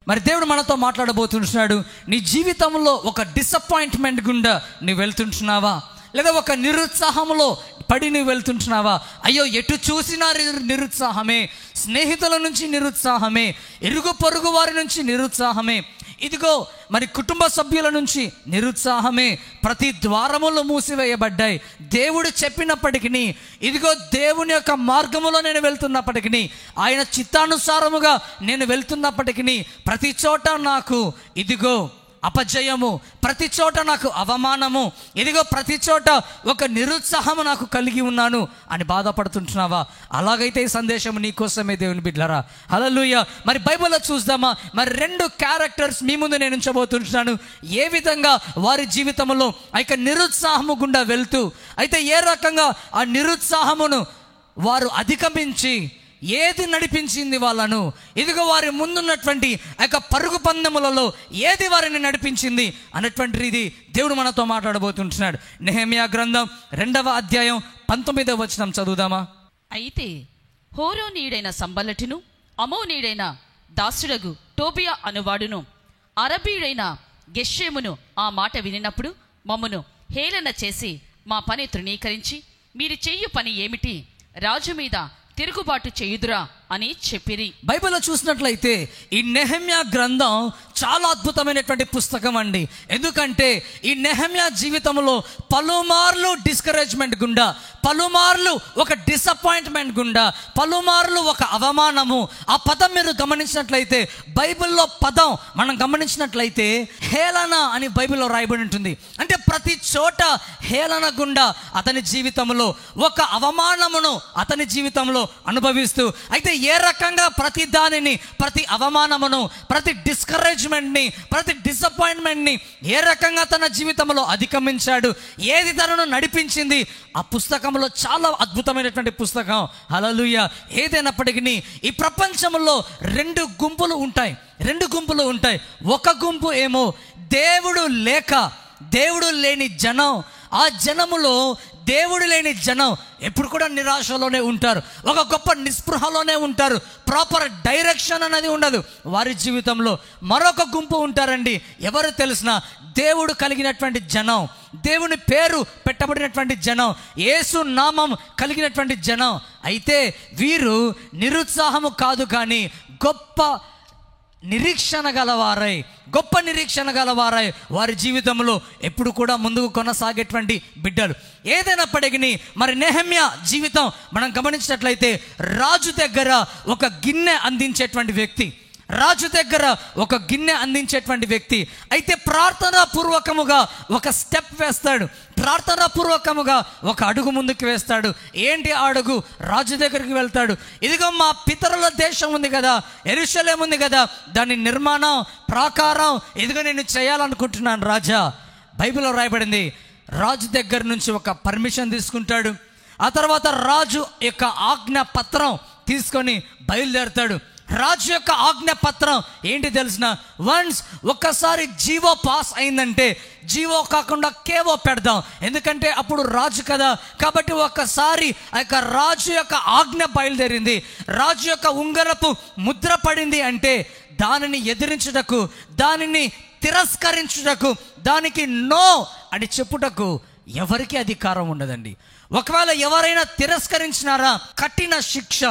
మరి దేవుడు మనతో మాట్లాడబోతుంటున్నాడు. నీ జీవితంలో ఒక డిసప్పాయింట్మెంట్ గుండా నువ్వు వెళ్తుంటున్నావా, లేదా ఒక నిరుత్సాహంలో పడి నువ్వు వెళ్తుంటున్నావా? అయ్యో, ఎటు చూసినా నిరుత్సాహమే, స్నేహితుల నుంచి నిరుత్సాహమే, ఇరుగు పొరుగు వారి నుంచి నిరుత్సాహమే, ఇదిగో మరి కుటుంబ సభ్యుల నుంచి నిరుత్సాహమే, ప్రతి ద్వారములు మూసివేయబడ్డాయి. దేవుడు చెప్పినప్పటికీ, ఇదిగో దేవుని యొక్క మార్గములో నేను వెళ్తున్నప్పటికీ, ఆయన చిత్తానుసారముగా నేను వెళ్తున్నప్పటికీ, ప్రతి చోట నాకు ఇదిగో అపజయము, ప్రతి చోట నాకు అవమానము, ఇదిగో ప్రతి చోట ఒక నిరుత్సాహము నాకు కలిగి ఉన్నాను అని బాధపడుతుంటున్నావా? అలాగైతే ఈ సందేశం నీకోసమే దేవుని బిడ్డలారా. హల్లెలూయా. మరి బైబిల్లో చూద్దామా? మరి 2 క్యారెక్టర్స్ మీ ముందు నేను ఉంచబోతుంటున్నాను. ఏ విధంగా వారి జీవితంలో ఆ నిరుత్సాహము గుండా వెళ్తూ, అయితే ఏ రకంగా ఆ నిరుత్సాహమును వారు అధిగమించి ఏది నడిపించింది వాళ్ళను, ఇదిగో వారి ముందున్నటువంటి ఆ యొక్క పరుగు పందెములలో ఏది వారిని నడిపించింది అన్నటువంటి ఇది దేవుడు మనతో మాట్లాడబోతుంటున్నాడు. నెహెమ్యా గ్రంథం 2వ అధ్యాయం 19వ వచనం చదువుదామా? అయితే హోరోనీయుడైన సంబల్లటును, అమోనీయుడైన దాసుడగు టోబియా అనువాడును, అరబీయుడైన గెషెమును ఆ మాట వినినప్పుడు మమ్మును హేళన చేసి మా పని తృణీకరించి, మీరు చేయు పని ఏమిటి, రాజు మీద తిరుగుబాటు చేయుదురా అని చెప్పిరి. బైబిల్లో చూసినట్లయితే ఈ నెహెమ్యా గ్రంథం చాలా అద్భుతమైనటువంటి పుస్తకం అండి. ఎందుకంటే ఈ నెహెమ్యా జీవితంలో పలుమార్లు డిస్కరేజ్మెంట్ గుండా, పలుమార్లు ఒక డిసప్పాయింట్మెంట్ గుండా, పలుమార్లు ఒక అవమానము. ఆ పదం మీరు గమనించినట్లయితే, బైబిల్లో పదం మనం గమనించినట్లయితే హేళన అని బైబిల్లో రాయబడి ఉంటుంది. అంటే ప్రతి చోట హేళన గుండా అతని జీవితంలో ఒక అవమానమును అతని జీవితంలో అనుభవిస్తూ, అయితే ఏ రకంగా ప్రతి దానిని, ప్రతి అవమానమును, ప్రతి డిస్కరేజ్మెంట్ని, ప్రతి డిసప్పాయింట్మెంట్ని ఏ రకంగా తన జీవితంలో అధిగమించాడు, ఏది తనను నడిపించింది, ఆ పుస్తకంలో చాలా అద్భుతమైనటువంటి పుస్తకం. హల్లెలూయా. ఏదైనప్పటికీ ఈ ప్రపంచంలో 2 గుంపులు ఉంటాయి. 2 గుంపులు ఉంటాయి. ఒక గుంపు ఏమో దేవుడు లేక, దేవుడు లేని జనం. ఆ జనములో దేవుడు లేని జనం ఎప్పుడు కూడా నిరాశలోనే ఉంటారు, ఒక గొప్ప నిస్పృహలోనే ఉంటారు. ప్రాపర్ డైరెక్షన్ అనేది ఉండదు వారి జీవితంలో. మరొక గుంపు ఉంటారండి, ఎవరు తెలిసిన, దేవుడు కలిగినటువంటి జనం, దేవుని పేరు పెట్టబడినటువంటి జనం, యేసు నామం కలిగినటువంటి జనం. అయితే వీరు నిరుత్సాహము కాదు కానీ గొప్ప నిరీక్షణ గలవారై, గొప్ప నిరీక్షణ గలవారై వారి జీవితంలో ఎప్పుడు కూడా ముందుకు కొనసాగేటువంటి బిడ్డలు. ఏదైనప్పటికీ మరి నెహెమ్యా జీవితం మనం గమనించినట్లయితే, రాజు దగ్గర ఒక గిన్నె అందించేటువంటి వ్యక్తి, రాజు దగ్గర ఒక గిన్నె అందించేటువంటి వ్యక్తి. అయితే ప్రార్థనాపూర్వకముగా ఒక స్టెప్ వేస్తాడు, ప్రార్థనాపూర్వకముగా ఒక అడుగు ముందుకు వేస్తాడు. ఏంటి ఆ అడుగు? రాజు దగ్గరికి వెళ్తాడు. ఇదిగో మా పితరుల దేశం ఉంది కదా, యెరూషలేము ఉంది కదా, దాని నిర్మాణం ప్రాకారం ఇదిగో నేను చేయాలనుకుంటున్నాను రాజా. బైబిల్లో రాయబడింది, రాజు దగ్గర నుంచి ఒక పర్మిషన్ తీసుకుంటాడు. ఆ తర్వాత రాజు యొక్క ఆజ్ఞ పత్రం తీసుకొని బయలుదేరుతాడు. రాజు యొక్క ఆజ్ఞ పత్రం ఏంటి తెలిసిన, వన్స్ ఒక్కసారి జీవో పాస్ అయిందంటే, జీవో కాకుండా కేవో పెడదాం, ఎందుకంటే అప్పుడు రాజు కదా. కాబట్టి ఒక్కసారి ఆ యొక్క రాజు యొక్క ఆజ్ఞ బయలుదేరింది, రాజు యొక్క ఉంగరపు ముద్ర పడింది అంటే దానిని ఎదిరించుటకు, దానిని తిరస్కరించుటకు, దానికి నో అని చెప్పుటకు ఎవరికి అధికారం ఉండదండి. ఒకవేళ ఎవరైనా తిరస్కరించినారా, కఠిన శిక్ష,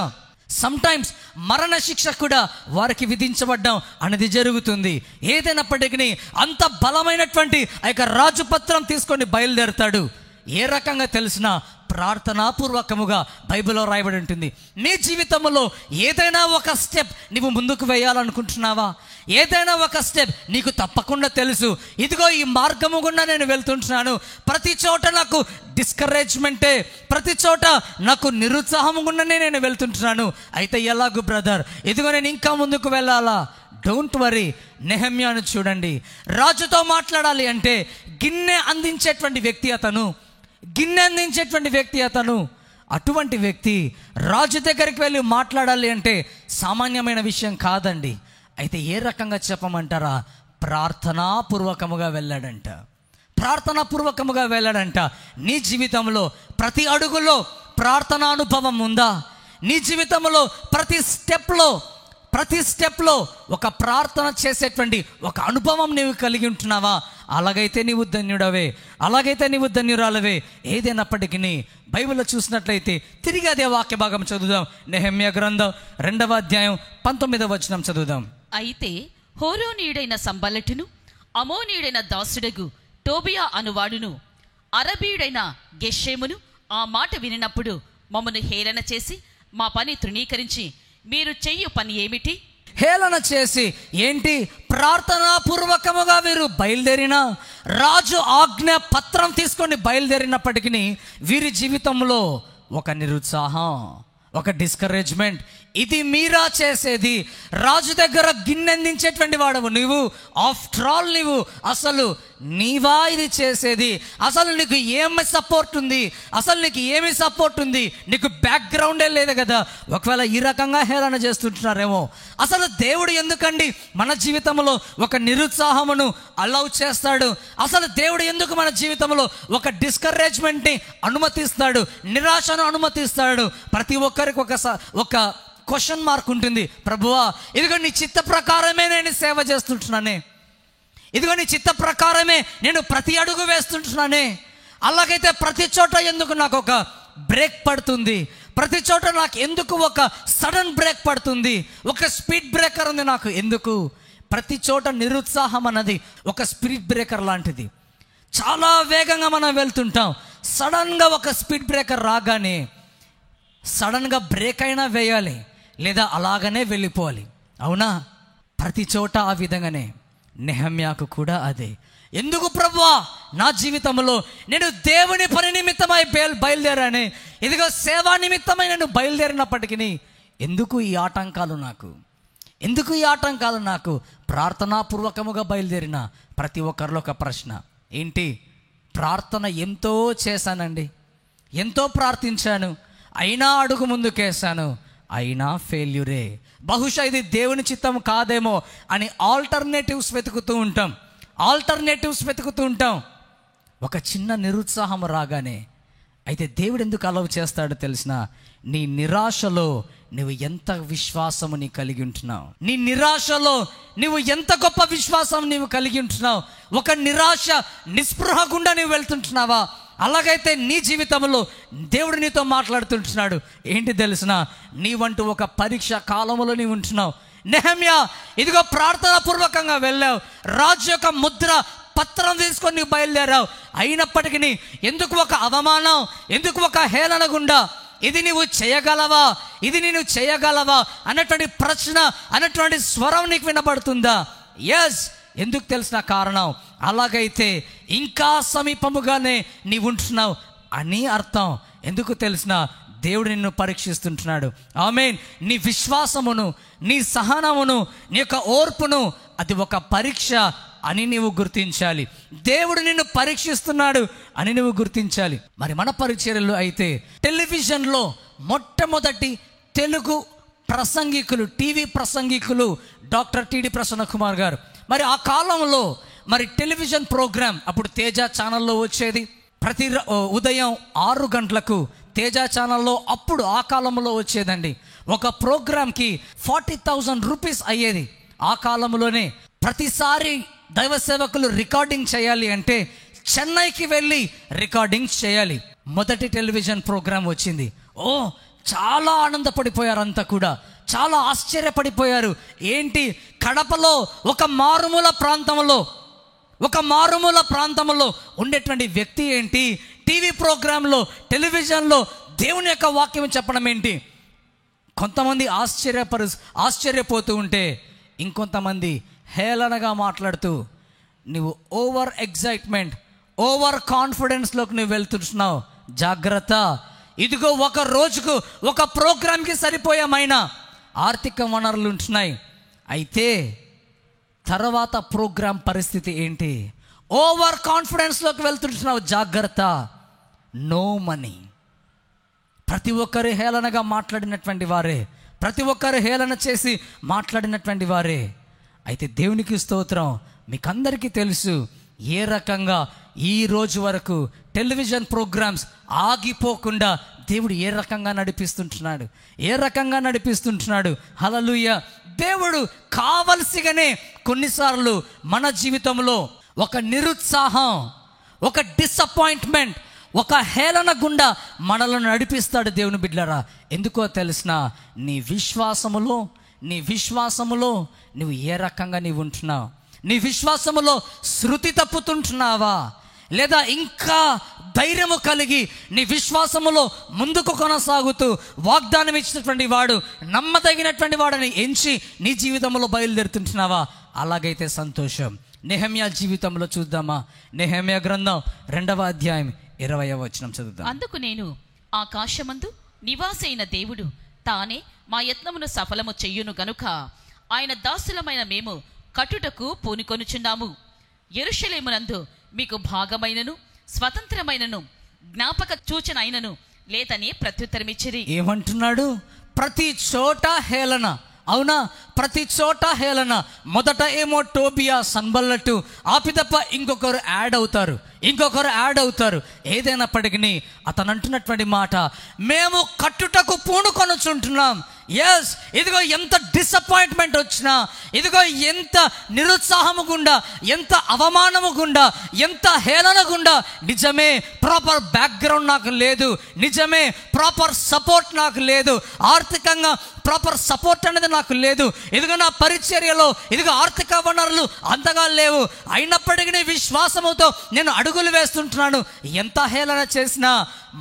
సమ్టైమ్స్ మరణ శిక్ష కూడా వారికి విధించబడ్డం అనేది జరుగుతుంది. ఏదైనప్పటికీ అంత బలమైనటువంటి ఆ యొక్క రాజుపత్రం తీసుకొని బయలుదేరుతాడు. ఏ రకంగా తెలిసినా ప్రార్థనాపూర్వకముగా బైబిల్లో రాయబడి ఉంటుంది. నీ జీవితంలో ఏదైనా ఒక స్టెప్ నీవు ముందుకు వేయాలనుకుంటున్నావా? ఏదైనా ఒక స్టెప్ నీకు తప్పకుండా తెలుసు, ఇదిగో ఈ మార్గము గుండా నేను వెళ్తుంటున్నాను, ప్రతి చోట నాకు డిస్కరేజ్మెంటే, ప్రతి చోట నాకు నిరుత్సాహం గుండానే నేను వెళ్తుంటున్నాను. అయితే ఎలాగూ బ్రదర్, ఇదిగో నేను ఇంకా ముందుకు వెళ్ళాలా? Don't worry. నెహెమ్యాను చూడండి, రాజుతో మాట్లాడాలి అంటే గిన్నె అందించేటువంటి వ్యక్తి అతను, గిన్నె అందించేటువంటి వ్యక్తి అతను. అటువంటి వ్యక్తి రాజు దగ్గరికి వెళ్ళి మాట్లాడాలి అంటే సామాన్యమైన విషయం కాదండి. అయితే ఏ రకంగా చెప్పమంటారా? ప్రార్థనాపూర్వకముగా వెళ్ళాడంట, ప్రార్థనాపూర్వకముగా వెళ్ళాడంట. నీ జీవితంలో ప్రతి అడుగులో ప్రార్థనానుభవం ఉందా? నీ జీవితంలో ప్రతి స్టెప్లో ప్రతి స్టెప్లో ఒక ప్రార్థన చేసేటువంటి ఒక అనుభవం నీవు కలిగి ఉంటున్నావా? అలాగైతే నీవు ధన్యుడవే, అలాగైతే నీవు ధన్యురాలవే. ఏదైనప్పటికీ బైబిల్లో చూసినట్లయితే తిరిగి అదే వాక్య భాగం చదువుదాం. నెహెమ్యా గ్రంథం 2వ అధ్యాయం 19వ వచనం చదువుదాం. అయితే హోరోనీయుడైన సంబల్లటును, అమోనీయుడైన దాసుడగు టోబియా అనువాడును, అరబీయుడైన గెషేమును ఆ మాట వినినప్పుడు మమ్మను హేళన చేసి మా పని తృణీకరించి, మీరు చెయ్యు పని ఏమిటి? హేళన చేసి ఏంటి? ప్రార్థనాపూర్వకముగా వీరు బయలుదేరిన రాజు ఆజ్ఞ పత్రం తీసుకొని బయలుదేరినప్పటికీ వీరి జీవితంలో ఒక నిరుత్సాహం, ఒక డిస్కరేజ్మెంట్. ఇది మీరా చేసేది? రాజు దగ్గర గిన్నెందించేటువంటి వాడవు నీవు. ఆఫ్టర్ ఆల్ నీవు అసలు నీవా ఇది చేసేది? అసలు నీకు ఏమి సపోర్ట్ ఉంది? అసలు నీకు ఏమి సపోర్ట్ ఉంది? నీకు బ్యాక్గ్రౌండే లేదు కదా. ఒకవేళ ఈ రకంగా హేళన చేస్తుంటున్నారేమో. అసలు దేవుడు ఎందుకండి మన జీవితంలో ఒక నిరుత్సాహమును అలౌ చేస్తాడు? అసలు దేవుడు ఎందుకు మన జీవితంలో ఒక డిస్కరేజ్మెంట్ని అనుమతిస్తాడు, నిరాశను అనుమతిస్తాడు? ప్రతి ఒక్కరికి ఒక క్వశ్చన్ మార్క్ ఉంటుంది. ప్రభువా, ఇదిగో నీ చిత్త ప్రకారమే నేను సేవ చేస్తుంటున్నానే, ఇదిగో నీ చిత్త ప్రకారమే నేను ప్రతి అడుగు వేస్తుంటున్నానే. అలాగైతే ప్రతి చోట ఎందుకు నాకు ఒక బ్రేక్ పడుతుంది? ప్రతి చోట నాకు ఎందుకు ఒక సడన్ బ్రేక్ పడుతుంది? ఒక స్పీడ్ బ్రేకర్ ఉంది నాకు ఎందుకు? ప్రతి చోట నిరుత్సాహం అన్నది ఒక స్పీడ్ బ్రేకర్ లాంటిది. చాలా వేగంగా మనం వెళ్తుంటాం. సడన్గా ఒక స్పీడ్ బ్రేకర్ రాగానే సడన్గా బ్రేక్ అయినా వేయాలి, లేదా అలాగనే వెళ్ళిపోవాలి. అవునా? ప్రతి చోట ఆ విధంగానే నెహమ్యాకు కూడా అదే. ఎందుకు ప్రభువా, నా జీవితంలో నేను దేవుని పని నిమిత్తమై బయలుదేరానే, ఇదిగో సేవా నిమిత్తమై నేను బయలుదేరినప్పటికీ ఎందుకు ఈ ఆటంకాలు నాకు? ఎందుకు ఈ ఆటంకాలు నాకు? ప్రార్థనాపూర్వకముగా బయలుదేరిన ప్రతి ఒక్కరిలో ఒక ప్రశ్న ఏంటి? ప్రార్థన ఎంతో చేశానండి, ఎంతో ప్రార్థించాను, అయినా అడుగు ముందుకేసాను, అయినా ఫెయిల్యూరే. బహుశా ఇది దేవుని చిత్తం కాదేమో అని ఆల్టర్నేటివ్స్ వెతుకుతూ ఉంటాం. ఒక చిన్న నిరుత్సాహం రాగానే అయితే దేవుడు ఎందుకు అలౌ చేస్తాడో తెలిసిన? నీ నిరాశలో నువ్వు ఎంత విశ్వాసము నీ కలిగి ఉంటున్నావు, నీ నిరాశలో నువ్వు ఎంత గొప్ప విశ్వాసం నీవు కలిగి ఉంటున్నావు. ఒక నిరాశ నిస్పృహ గుండా నువ్వు వెళ్తుంటున్నావా? అలాగైతే నీ జీవితంలో దేవుడు నీతో మాట్లాడుతుంటున్నాడు. ఏంటి తెలిసిన? నీవంటూ ఒక పరీక్ష కాలంలో నీవు ఉంటున్నావు. నెహమ్యా, ఇదిగో ప్రార్థనాపూర్వకంగా వెళ్ళావు, రాజు యొక్క ముద్ర పత్రం తీసుకొని నీవు బయలుదేరావు. అయినప్పటికీ ఎందుకు ఒక అవమానం, ఎందుకు ఒక హేళన గుండా? ఇది నీవు చేయగలవా, ఇది నేను చేయగలవా అన్నటువంటి ప్రశ్న, అన్నటువంటి స్వరం నీకు వినబడుతుందా? ఎస్. ఎందుకు తెలిసిన కారణం? అలాగైతే ఇంకా సమీపముగానే నీవు ఉంటున్నావు అని అర్థం. ఎందుకు తెలిసిన? దేవుడు నిన్ను పరీక్షిస్తుంటున్నాడు. ఆమేన్. నీ విశ్వాసమును, నీ సహనమును, నీ యొక్క ఓర్పును అది ఒక పరీక్ష అని నీవు గుర్తించాలి. దేవుడు నిన్ను పరీక్షిస్తున్నాడు అని నువ్వు గుర్తించాలి. మరి మన పరిచర్యలు అయితే టెలివిజన్లో మొట్టమొదటి తెలుగు ప్రసంగికులు, టీవీ ప్రసంగికులు డాక్టర్ టిడి ప్రసన్న కుమార్ గారు. మరి ఆ కాలంలో మరి టెలివిజన్ ప్రోగ్రామ్ అప్పుడు తేజ ఛానల్లో వచ్చేది. ప్రతి ఉదయం 6 గంటలకు తేజ ఛానల్లో అప్పుడు ఆ కాలంలో వచ్చేదండి. ఒక ప్రోగ్రామ్కి 40,000 రూపీస్ అయ్యేది ఆ కాలంలోనే. ప్రతిసారి దైవ సేవకులు రికార్డింగ్ చేయాలి అంటే చెన్నైకి వెళ్ళి రికార్డింగ్స్ చేయాలి. మొదటి టెలివిజన్ ప్రోగ్రామ్ వచ్చింది. చాలా ఆనందపడిపోయారు, అంతా కూడా చాలా ఆశ్చర్యపడిపోయారు. ఏంటి, కడపలో ఒక మారుమూల ప్రాంతంలో ఉండేటువంటి వ్యక్తి ఏంటి టీవీ ప్రోగ్రాంలో, టెలివిజన్లో దేవుని యొక్క వాక్యం చెప్పడం ఏంటి? కొంతమంది ఆశ్చర్యపోతూ ఉంటే ఇంకొంతమంది హేళనగా మాట్లాడుతూ, నువ్వు ఓవర్ ఎగ్జైట్మెంట్, ఓవర్ కాన్ఫిడెన్స్లోకి నువ్వు వెళ్తున్నావు, జాగ్రత్త. ఇదిగో ఒక రోజుకు ఒక ప్రోగ్రాంకి సరిపోయేమైన ఆర్థిక వనరులు ఉంటున్నాయి. అయితే తర్వాత ప్రోగ్రాం పరిస్థితి ఏంటి? ఓవర్ కాన్ఫిడెన్స్లోకి వెళ్తుంటున్నావు, జాగ్రత్త. No money. ప్రతి ఒక్కరు హేళనగా మాట్లాడినటువంటి వారే, ప్రతి ఒక్కరు హేళన చేసి మాట్లాడినటువంటి వారే. అయితే దేవునికి స్తోత్రం, మీకందరికీ తెలుసు ఏ రకంగా ఈ రోజు వరకు టెలివిజన్ ప్రోగ్రామ్స్ ఆగిపోకుండా దేవుడు ఏ రకంగా నడిపిస్తుంటున్నాడు. హల్లెలూయా. దేవుడు కావలసిగానే కొన్నిసార్లు మన జీవితంలో ఒక నిరుత్సాహం, ఒక డిసప్పాయింట్మెంట్, ఒక హేళన గుండా మనలను నడిపిస్తాడు దేవుని బిడ్డలారా. ఎందుకో తెలిసిన, నీ విశ్వాసములో నువ్వు ఏ రకంగా నీవు ఉంటున్నావు? నీ విశ్వాసములో శృతి తప్పుతుంటున్నావా, లేదా ఇంకా ధైర్యము కలిగి నీ విశ్వాసములో ముందుకు కొనసాగుతూ వాగ్దానం ఇచ్చినటువంటి వాడు నమ్మదగినటువంటి వాడని ఎంచి నీ జీవితంలో బయలుదేరుతుంటున్నావా? అలాగైతే సంతోషం. నెహెమ్యా జీవితంలో చూద్దామా? నెహెమ్యా గ్రంథం 2వ అధ్యాయం 20వ వచనం చదువుదాం. అందుకు నేను, ఆకాశమందు నివాసైన దేవుడు తానే మా యత్నమును సఫలము చెయ్యును గనుక ఆయన దాసులమైన మేము కట్టుటకు పూనుకొనుచున్నాము. యెరూషలేమునందు మీకు భాగమైనను స్వతంత్రమైనను జ్ఞాపక సూచన అయినను లేదని ప్రత్యుత్తరమిచ్చిరి. ఏమంటున్నాడు? ప్రతి చోట హేళన. అవునా? ప్రతి చోట హేళన. మొదట ఏమో టోబియా, సన్బల్లటు, ఆపిదప్ప ఇంకొకరు యాడ్ అవుతారు. ఏదైనప్పటికీ అతను అంటున్నటువంటి మాట, మేము కట్టుటకు పూనుకొనుచుంటున్నాం. ఎస్, ఇదిగో ఎంత డిసప్పాయింట్మెంట్ వచ్చినా, ఇదిగో ఎంత నిరుత్సాహము గుండా, ఎంత అవమానము గుండా, ఎంత హేళన గుండా, నిజమే ప్రాపర్ బ్యాక్గ్రౌండ్ నాకు లేదు, నిజమే ప్రాపర్ సపోర్ట్ నాకు లేదు, ఆర్థికంగా ప్రాపర్ సపోర్ట్ అనేది నాకు లేదు, ఇదిగో నా పరిచర్యలో ఇదిగో ఆర్థిక వనరులు అంతగా లేవు, అయినప్పటికీ విశ్వాసముతో నేను అడుగులు వేస్తుంటున్నాను. ఎంత హేళన చేసినా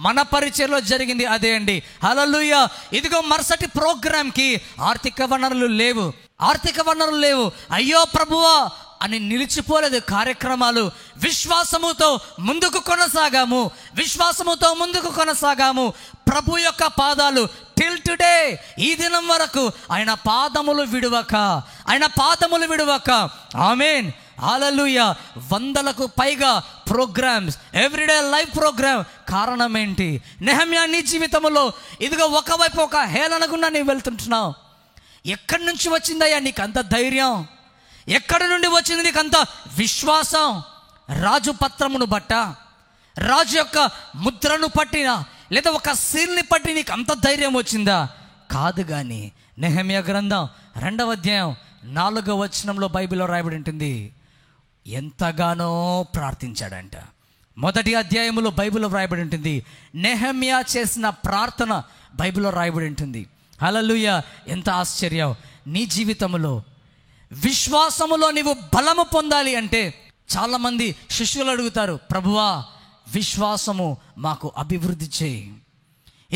మన పరిచర్యలో జరిగింది అదే అండి. హల్లెలూయా. ఇదిగో మరుసటి ప్రోగ్రాంకి ఆర్థిక వనరులు లేవు. అయ్యో ప్రభువా అని నిలిచిపోలేదు కార్యక్రమాలు. విశ్వాసముతో ముందుకు కొనసాగాము. ప్రభు యొక్క పాదాలు టిల్ టుడే, ఈ దినం వరకు ఆయన పాదములు విడువక. ఆమేన్, హల్లెలూయా. 100లకు పైగా ప్రోగ్రామ్స్, ఎవ్రీడే లైవ్ ప్రోగ్రామ్. కారణం ఏంటి? నెహెమ్యా నీ జీవితంలో ఇదిగో ఒకవైపు ఒక హేళన గుండా నీవు వెళ్తుంటున్నావు. ఎక్కడి నుంచి వచ్చిందయ్యా నీకు అంత ధైర్యం? ఎక్కడి నుండి వచ్చింది నీకు అంత విశ్వాసం? రాజు పత్రమును బట్ట, రాజు యొక్క ముద్రను పట్టిన, లేదా ఒక సీల్ని పట్టి నీకు అంత ధైర్యం వచ్చిందా? కాదు. కానీ నెహెమ్యా గ్రంథం 2వ అధ్యాయం 4వ వచనంలో బైబిల్లో రాయబడి ఉంటుంది, ఎంతగానో ప్రార్థించాడంట. మొదటి అధ్యాయంలో బైబిల్లో రాయబడి ఉంటుంది, నెహెమ్యా చేసిన ప్రార్థన బైబిల్లో రాయబడి ఉంటుంది. హల్లెలూయా. ఎంత ఆశ్చర్యం! నీ జీవితంలో విశ్వాసములో నీవు బలము పొందాలి అంటే చాలామంది శిష్యులు అడుగుతారు, ప్రభువా విశ్వాసము మాకు అభివృద్ధి చేయి,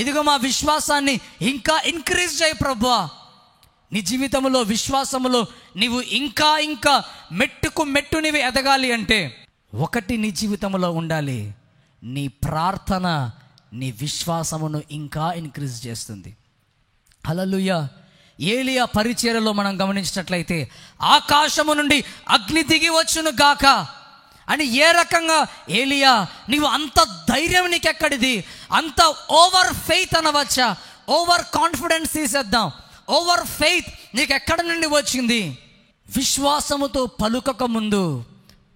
ఇదిగో మా విశ్వాసాన్ని ఇంకా ఇంక్రీజ్ చేయి ప్రభువా. నీ జీవితంలో విశ్వాసములో నీవు ఇంకా మెట్టుకు మెట్టు నీవు ఎదగాలి అంటే ఒకటి నీ జీవితంలో ఉండాలి, నీ ప్రార్థన నీ విశ్వాసమును ఇంకా ఇంక్రీజ్ చేస్తుంది. హల్లెలూయా. ఏలియా పరిచర్యలో మనం గమనించినట్లయితే ఆకాశము నుండి అగ్ని దిగి వచ్చును గాక అని ఏ రకంగా ఏలియా, నీవు అంత ధైర్యం నీకెక్కడిది? అంత ఓవర్ ఫెయిత్ అనవచ్చా? ఓవర్ కాన్ఫిడెన్స్ తీసేద్దాం. ఓవర్ ఫెయిత్ నీకు ఎక్కడి నుండి వచ్చింది? విశ్వాసముతో పలుకక ముందు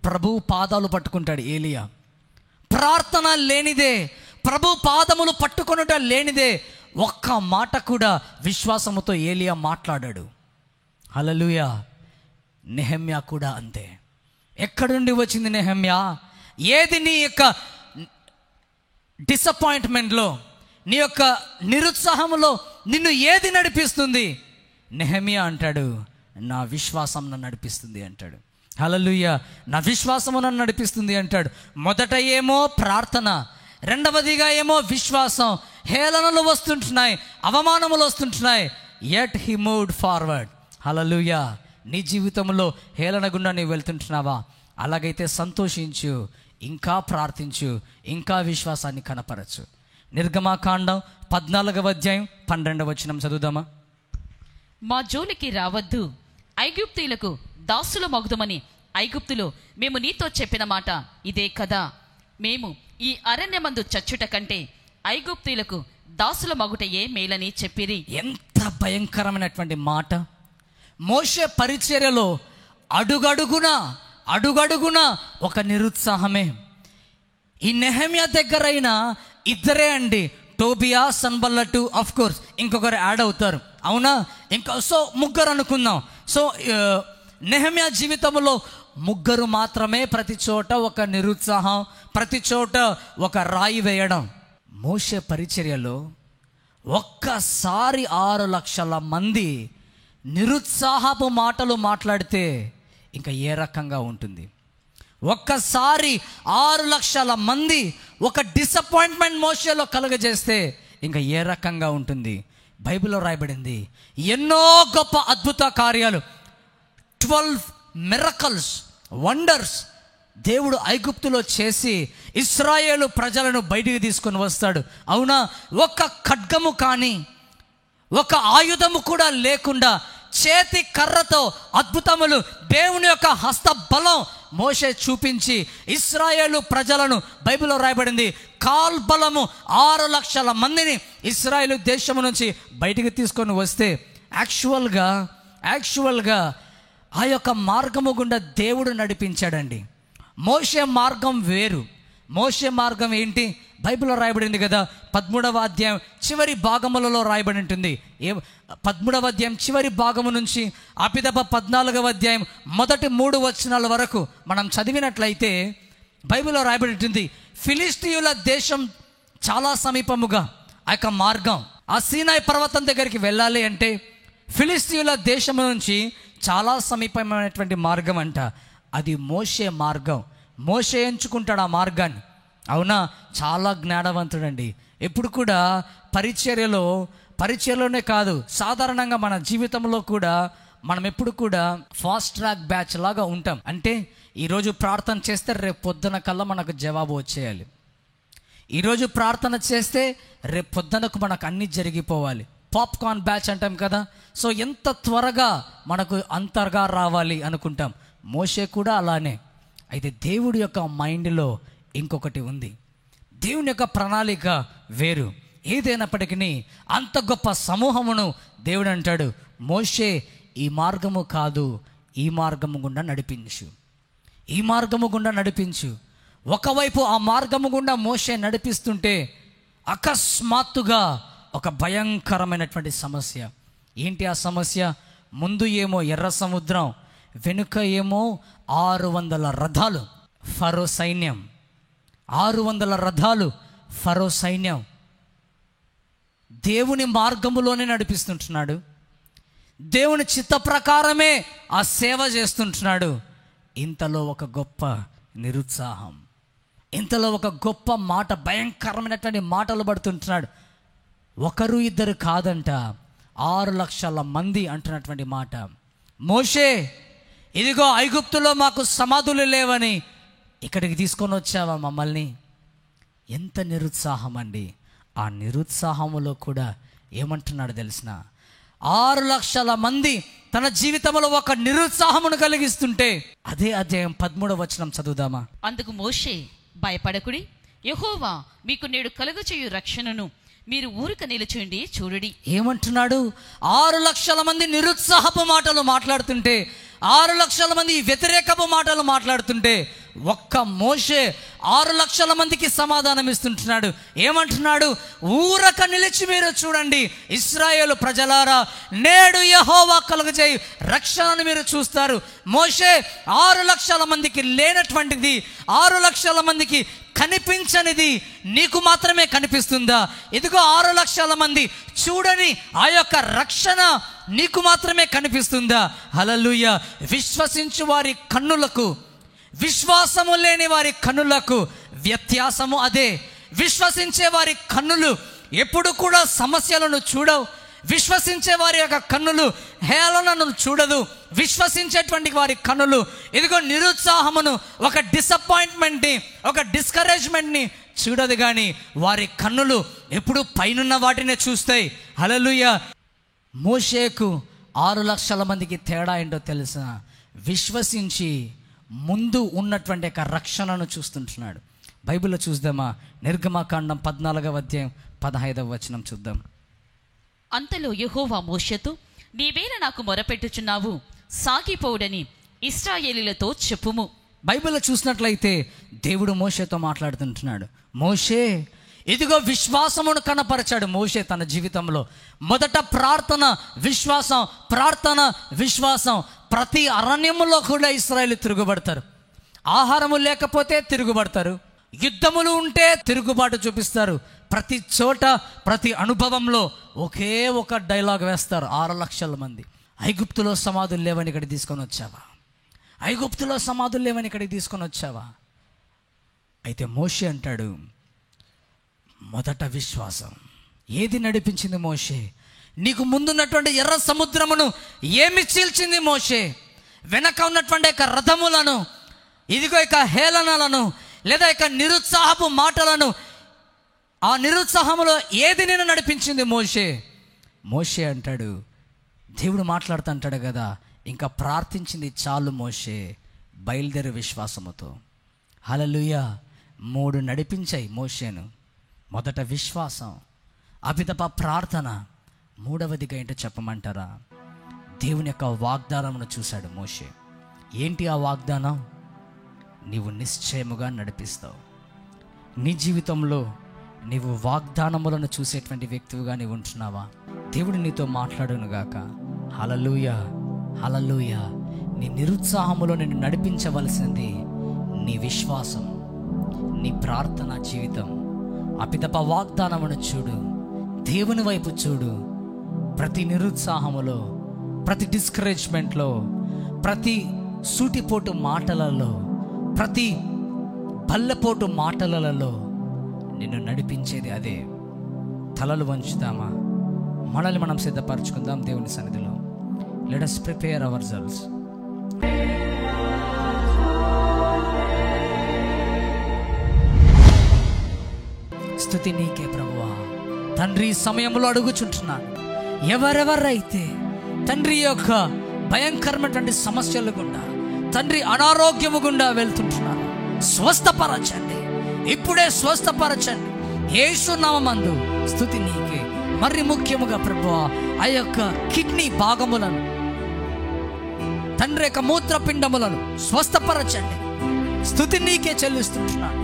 ప్రభు పాదాలు పట్టుకుంటాడు ఏలియా. ప్రార్థన లేనిదే, ప్రభు పాదములు పట్టుకొనుట లేనిదే ఒక్క మాట కూడా విశ్వాసముతో ఏలియా మాట్లాడాడు. హల్లెలూయా. నెహెమ్యా కూడా అంతే. ఎక్కడి నుండి వచ్చింది నెహెమ్యా? ఏది నీ యొక్క డిసప్పాయింట్మెంట్లో, నీ యొక్క నిరుత్సాహంలో నిన్ను ఏది నడిపిస్తుంది? నెహెమ్యా అంటాడు, నా విశ్వాసం నన్ను నడిపిస్తుంది అంటాడు. హల్లెలూయా. నా విశ్వాసము నన్ను నడిపిస్తుంది అంటాడు. మొదట ఏమో ప్రార్థన, రెండవదిగా ఏమో విశ్వాసం. హేళనలు వస్తుంటున్నాయి, అవమానములు వస్తుంటున్నాయి, యట్ హీ మూవ్డ్ ఫార్వర్డ్. హల్లెలూయా. నీ జీవితంలో హేళన గుండా నీవు వెళ్తుంటున్నావా? అలాగైతే సంతోషించు, ఇంకా ప్రార్థించు, ఇంకా విశ్వాసాన్ని కనపరచు. నిర్గమాకాండం 14వ అధ్యాయం 12వ వచనం చదువుదామా? మా జోలికి రావద్దు, ఐగుప్తీయులకు దాసుల మగుదుమని ఐగుప్తులో మేము నీతో చెప్పిన మాట ఇదే కదా. మేము ఈ అరణ్యమందు చచ్చుట కంటే ఐగుప్తీయులకు దాసుల మగుటయే మేలని చెప్పిరి. ఎంత భయంకరమైనటువంటి మాట! మోషే పరిచర్యలో అడుగడుగున అడుగడుగున ఒక నిరుత్సాహమే. ఈ నెహెమ్యా దగ్గరైన ఇద్దరే అండి, టోబియా, సన్బల్లటు, ఆఫ్ కోర్స్ ఇంకొకరు యాడ్ అవుతారు, అవునా? ఇంకా సో ముగ్గురు అనుకుందాం. సో నెహెమ్యా జీవితంలో ముగ్గురు మాత్రమే, ప్రతి చోట ఒక నిరుత్సాహం, ప్రతి చోట ఒక రాయి వేయడం. మోషే పరిచర్యలో ఒక్కసారి 6 లక్షల మంది నిరుత్సాహపు మాటలు మాట్లాడితే ఇంకా ఏ రకంగా ఉంటుంది? ఒక్కసారి 6 లక్షల మంది ఒక డిసప్పాయింట్మెంట్ మోషేలో కలుగజేస్తే ఇంకా ఏ రకంగా ఉంటుంది? బైబిల్లో రాయబడింది ఎన్నో గొప్ప అద్భుత కార్యాలు, 12 మిరకల్స్, వండర్స్ దేవుడు ఐగుప్తులో చేసి ఇశ్రాయేలు ప్రజలను బయటికి తీసుకొని వస్తాడు, అవునా? ఒక్క ఖడ్గము కానీ ఒక ఆయుధము కూడా లేకుండా చేతి కర్రతో అద్భుతములు, దేవుని యొక్క హస్త బలం మోషే చూపించి ఇశ్రాయేలు ప్రజలను, బైబిల్లో రాయబడింది కాల్బలము 6 లక్షల మందిని ఇశ్రాయేలు దేశం నుంచి బయటికి తీసుకొని వస్తే యాక్చువల్గా ఆ యొక్క మార్గము గుండా దేవుడు నడిపించాడండి. మోషే మార్గం వేరు. మోషే మార్గం ఏంటి? బైబిల్లో రాయబడింది కదా, 13వ అధ్యాయం చివరి భాగములలో రాయబడి ఉంటుంది. 13వ అధ్యాయం చివరి భాగము నుంచి అపిదప 14వ అధ్యాయం మొదటి 3 వచనాల వరకు మనం చదివినట్లయితే బైబిల్లో రాయబడి ఉంటుంది, ఫిలిష్తీయుల దేశం చాలా సమీపముగా ఆ యొక్క మార్గం, ఆ సీనాయి పర్వతం దగ్గరికి వెళ్ళాలి అంటే ఫిలిష్తీయుల దేశం నుంచి చాలా సమీపమైనటువంటి మార్గం అంట. అది మోషే మార్గం. మోషే ఎంచుకుంటాడు ఆ మార్గాన్ని, అవునా? చాలా జ్ఞానవంతుడండి. ఎప్పుడు కూడా పరిచర్యలోనే కాదు, సాధారణంగా మన జీవితంలో కూడా మనం ఎప్పుడు కూడా ఫాస్ట్ ట్రాక్ బ్యాచ్ లాగా ఉంటాం. అంటే ఈరోజు ప్రార్థన చేస్తే రేపు పొద్దున కల్లా మనకు జవాబు వచ్చేయాలి. ఈరోజు ప్రార్థన చేస్తే రేపు పొద్దునకు మనకు అన్నీ జరిగిపోవాలి. పాప్కార్న్ బ్యాచ్ అంటాం కదా. సో ఎంత త్వరగా మనకు అంతర్గా రావాలి అనుకుంటాం. మోషే కూడా అలానే. అయితే దేవుడి యొక్క మైండ్లో ఇంకొకటి ఉంది. దేవుని యొక్క ప్రణాళిక వేరు. ఏదైనప్పటికీ అంత గొప్ప సమూహమును దేవుడు అంటాడు, మోషే ఈ మార్గము కాదు, ఈ మార్గము గుండా నడిపించు, ఈ మార్గము గుండా నడిపించు. ఒకవైపు ఆ మార్గము గుండా మోషే నడిపిస్తుంటే అకస్మాత్తుగా ఒక భయంకరమైనటువంటి సమస్య. ఏంటి ఆ సమస్య? ముందు ఏమో ఎర్ర సముద్రం, వెనుక ఏమో 600 రథాలు, ఫరో సైన్యం. 600 రథాలు, ఫరో సైన్యం. దేవుని మార్గములోనే నడిపిస్తుంటున్నాడు, దేవుని చిత్త ప్రకారమే ఆ సేవ చేస్తుంటున్నాడు. ఇంతలో ఒక గొప్ప నిరుత్సాహం, ఇంతలో ఒక గొప్ప మాట, భయంకరమైనటువంటి మాటలు పడుతుంటున్నాడు. ఒకరు ఇద్దరు కాదంట, 6 లక్షల మంది అంటున్నటువంటి మాట. మోషే, ఇదిగో ఐగుప్తులో మాకు సమాధులు లేవని ఇక్కడికి తీసుకొని వచ్చావా మమ్మల్ని? ఎంత నిరుత్సాహం అండి. ఆ నిరుత్సాహములో కూడా ఏమంటున్నాడు తెలిసిన? 6 లక్షల మంది తన జీవితంలో ఒక నిరుత్సాహమును కలిగిస్తుంటే అదే అధ్యాయం 13వ వచనం చదువుదామా? అందుకు మోషే, భయపడకుడి, యెహోవా మీకు నేడు కలుగచేయు రక్షణను మీరు ఊరిక నిలుచుండి చూడుడి. ఏమంటున్నాడు? 6 లక్షల మంది నిరుత్సాహపు మాటలు మాట్లాడుతుంటే, 6 లక్షల మంది వ్యతిరేకపు మాటలు మాట్లాడుతుంటే ఒక్క మోషే 6 లక్షల మందికి సమాధానం ఇస్తుంటున్నాడు. ఏమంటున్నాడు? ఊరక నిలిచి మీరు చూడండి, ఇశ్రాయేలు ప్రజలారా, నేడు యెహోవా కలుగజేయు రక్షణను మీరు చూస్తారు. మోషే 6 లక్షల మందికి లేనటువంటిది, 6 లక్షల మందికి కనిపించనిది నీకు మాత్రమే కనిపిస్తుందా? ఇదిగో 6 లక్షల మంది చూడని ఆ యొక్క రక్షణ నీకు మాత్రమే కనిపిస్తుందా? హల్లెలూయా. విశ్వసించు వారి కన్నులకు, విశ్వాసము లేని వారి కన్నులకు వ్యత్యాసము అదే. విశ్వసించే వారి కన్నులు ఎప్పుడు కూడా సమస్యలను చూడవు. విశ్వసించే వారి యొక్క కన్నులు హేళనను చూడదు. విశ్వసించేటువంటి వారి కన్నులు ఇదిగో నిరుత్సాహమును, ఒక డిసప్పాయింట్మెంట్ని, ఒక డిస్కరేజ్మెంట్ని చూడదు. కానీ వారి కన్నులు ఎప్పుడు పైనున్న వాటినే చూస్తాయి. హల్లెలూయా. మోషేకు 6 లక్షల మందికి తేడా ఏంటో తెలుసా? విశ్వసించి ముందు ఉన్నటువంటి యొక్క రక్షణను చూస్తుంటున్నాడు. బైబిల్లో చూద్దామా? నిర్గమకాండం 14వ అధ్యాయం 15వ వచనం చూద్దాం. అంతలో యెహోవా మోషేతో, నీవేళ నాకు మొరపెట్టుచున్నావు, సాగిపోవుడని ఇశ్రాయేలీలతో చెప్పుము. బైబిల్లో చూసినట్లయితే దేవుడు మోషేతో మాట్లాడుతుంటున్నాడు. మోషే, ఇదిగో విశ్వాసమును కనపరిచాడు మోషే తన జీవితంలో. మొదట ప్రార్థన, విశ్వాసం, ప్రార్థన, విశ్వాసం. ప్రతి అరణ్యములో కూడా ఇశ్రాయేలు తిరుగుబడతారు. ఆహారము లేకపోతే తిరుగుబడతారు, యుద్ధములు ఉంటే తిరుగుబాటు చూపిస్తారు. ప్రతి చోట, ప్రతి అనుభవంలో ఒకే ఒక డైలాగ్ వేస్తారు. 6 లక్షల మంది. ఐగుప్తులో సమాధులు లేవని ఇక్కడికి తీసుకొని వచ్చావా? ఐగుప్తులో సమాధులు లేవని ఇక్కడికి తీసుకొని వచ్చావా? అయితే మోషే అంటాడు, మొదట విశ్వాసం. ఏది నడిపించింది మోషే? నీకు ముందున్నటువంటి ఎర్ర సముద్రమును ఏమి చీల్చింది మోషే? వెనక ఉన్నటువంటి యొక్క రథములను, ఇదిగో ఇక హేళనలను, లేదా ఇక నిరుత్సాహపు మాటలను, ఆ నిరుత్సాహములో ఏది నేను నడిపించింది మోషే? మోషే అంటాడు, దేవుడు మాట్లాడుతుంటాడు కదా, ఇంకా ప్రార్థించింది చాలు మోషే, బయలుదేరు విశ్వాసముతో. హల్లెలూయా. 3 నడిపించాయి మోషేను. మొదట విశ్వాసం, అపితప ప్రార్థన, మూడవదిగా ఏంటో చెప్పమంటారా? దేవుని యొక్క వాగ్దానమును చూశాడు మోషే. ఏంటి ఆ వాగ్దానం? నీవు నిశ్చయముగా నడిపిస్తావు. నీ జీవితంలో నీవు వాగ్దానములను చూసేటువంటి వ్యక్తివిగా నీవు ఉంటున్నావా? దేవుడు నీతో మాట్లాడునుగాక. హల్లెలూయా, హల్లెలూయా. నీ నిరుత్సాహములో నిన్ను నడిపించవలసింది నీ విశ్వాసం, నీ ప్రార్థన జీవితం. అపితప వాగ్దానమును చూడు, దేవుని వైపు చూడు. ప్రతి నిరుత్సాహములో, ప్రతి డిస్కరేజ్మెంట్లో, ప్రతి సూటిపోటు మాటలలో, ప్రతి బల్లపోటు మాటలలో నిన్ను నడిపించేది అదే. తలలు వంచుదామా? మనల్ని మనం సిద్ధపరచుకుందాం దేవుని సన్నిధిలో. Let us prepare ourselves. స్తుతి నీకే ప్రభువా. తండ్రి, సమయంలో అడుగుచుంటున్నాను, ఎవరెవరైతే తండ్రి యొక్క భయంకరమైనటువంటి సమస్యలు గుండా, తండ్రి అనారోగ్యము గుండా వెళ్తుంటున్నారు, స్వస్థపరచండి, ఇప్పుడే స్వస్థపరచండి యేసు నామమందు. స్తుతి నీకే. మరి ముఖ్యముగా ప్రభువా, ఆ యొక్క కిడ్నీ భాగములను, తండ్రి యొక్క మూత్రపిండములను స్వస్థపరచండి. స్తుతి నీకే చెల్లిస్తుంటున్నాను.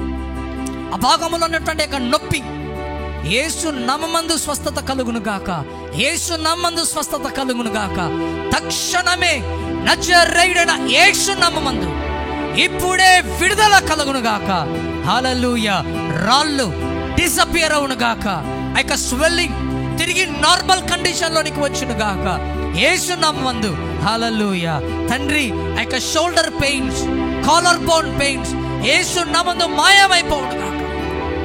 ఆ భాగములో ఉన్నటువంటి యొక్క నొప్పి యేసు నామమందు స్వస్థత కలుగును గాక, యేసు నామమందు స్వస్థత కలుగును గాక. తక్షణమే నజరేయుడైన యేసు నామమందు ఇప్పుడే విడుదల కలుగును గాక. హల్లెలూయా. రాళ్ళు డిసపియర్ అవును గాక. ఆ యొక్క స్వెల్లింగ్ తిరిగి నార్మల్ కండిషన్లోనికి వచ్చును గాక యేసు నామమందు. హల్లెలూయా. తండ్రి, ఆ యొక్క shoulder pains, collar bone pains యేసు నామమందు మాయమైపోవును గాక,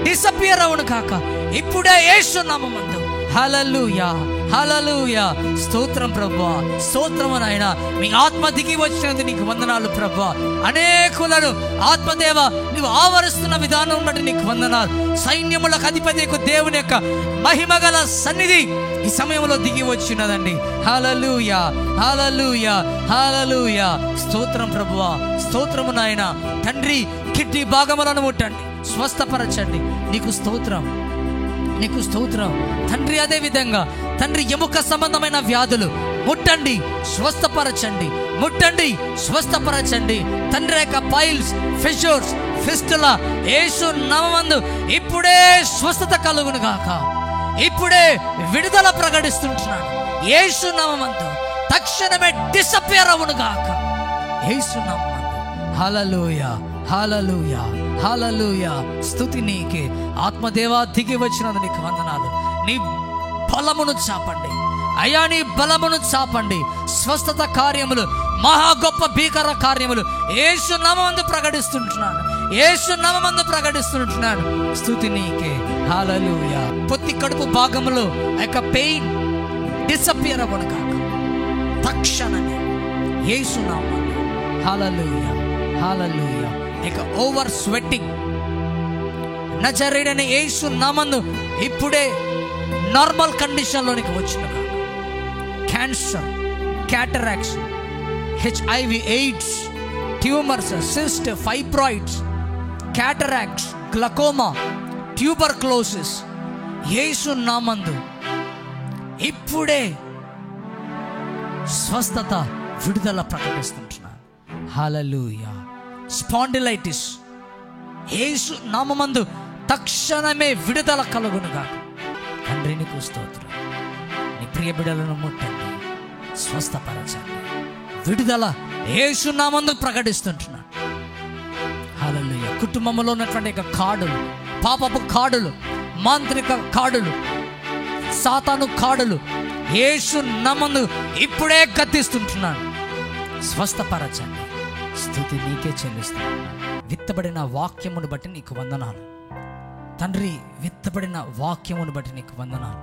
డిసపియర్ అవును గాక ఇప్పుడే యేసు నామమందు. హల్లెలూయా, హల్లెలూయా. స్తోత్రం ప్రభువా, స్తోత్రము నాయనా. మీ ఆత్మ దిగి వచ్చినది నీకు వందనాలు ప్రభువా. అనేకులను ఆత్మదేవ నువ్వు ఆవరిస్తున్న విధానం బట్టి నీకు వందనాలు. సైన్యములకు అధిపతి దేవుని యొక్క మహిమగల సన్నిధి ఈ సమయంలో దిగి వచ్చినదండి. హల్లెలూయా, హల్లెలూయా, హల్లెలూయా. స్తోత్రం ప్రభువా, స్తోత్రము నాయనా. తండ్రి, కిడ్నీ భాగములను ముట్టండి, స్వస్థపరచండి. నీకు స్తోత్రం, నీకు స్తోత్రం తండ్రి. అదే విధంగా తండ్రి, ఎముక సంబంధమైన వ్యాధులు ముట్టండి, స్వస్థపరచండి, ముట్టండి, స్వస్థపరచండి. తండ్రి యొక్క పైల్స్, ఫిషర్స్, ఫిస్టులా యేసు నామమందు ఇప్పుడే స్వస్థత కలుగును గాక. ఇప్పుడే విడుదల ప్రకటిస్తుంటున్నాను యేసు నామమందు. తక్షణమే డిసపియర్ అవును గాక యేసు నామమందు. హల్లెలూయా, హల్లెలూయా, హల్లెలూయా. స్తుతి నీకే. ఆత్మదేవా దిగి వచ్చినందు నీకు వందనాలు. నీ బలమును చాపండి అయ్యా, నీ బలమును చాపండి. స్వస్థత కార్యములు, మహా గొప్ప భీకర కార్యములు యేసు నామమందు ప్రకటిస్తుంటున్నాను, యేసు నామమందు ప్రకటిస్తుంటున్నాను. స్తుతి నీకే. హల్లెలూయా. పొత్తి కడుపు భాగములో ఆ యొక్క పెయిన్ డిసపియర్ అవ్వను కాక తక్షణమే యేసు నామమందు. హల్లెలూయా, హల్లెలూయా. ఇక ఓవర్ స్వెట్టింగ్ నజరేయుడైన యేసు నామమందు ఇప్పుడే నార్మల్ కండిషన్లోనికి వచ్చిన cancer, cataracts, HIV, AIDS, tumours, cyst, fibroids, cataracts, glaucoma, tuberculosis యేసు నామమందు ఇప్పుడే స్వస్థత, విడుదల ప్రకటిస్తుంటున్నాను. హల్లెలూయా. స్పాండిలైటిస్ యేసు నామమందు తక్షణమే విడుదల కలుగునుగా. తండ్రి నీకు స్తోత్రం. నీ ప్రియ బిడ్డలను ముట్టండి, స్వస్థపరచండి. విడుదల యేసు నామందు ప్రకటిస్తుంటున్నాను. హల్లెలూయా. కుటుంబంలో ఉన్నటువంటి కాడులు, పాపపు కాడులు, మాంత్రిక కాడులు, సాతాను కాడులు యేసు నామందు ఇప్పుడే గద్దిస్తుంటున్నాను. స్వస్థపరచండి. స్తుతి నీకే చెల్లిస్తున్నాను. విత్తబడిన వాక్యమును బట్టి నీకు వందనాలు తండ్రి. విత్తబడిన వాక్యమును బట్టి నీకు వందనాలు.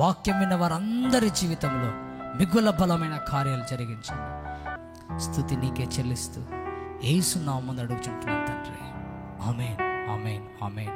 వాక్యం విన్న వారందరి జీవితంలో మిగుల బలమైన కార్యాలు జరిగించండి. స్తుతి నీకే చెల్లిస్తూ యేసు నామమున అడుగుచుంటున్నాను తండ్రి. ఆమేన్, ఆమేన్, ఆమేన్.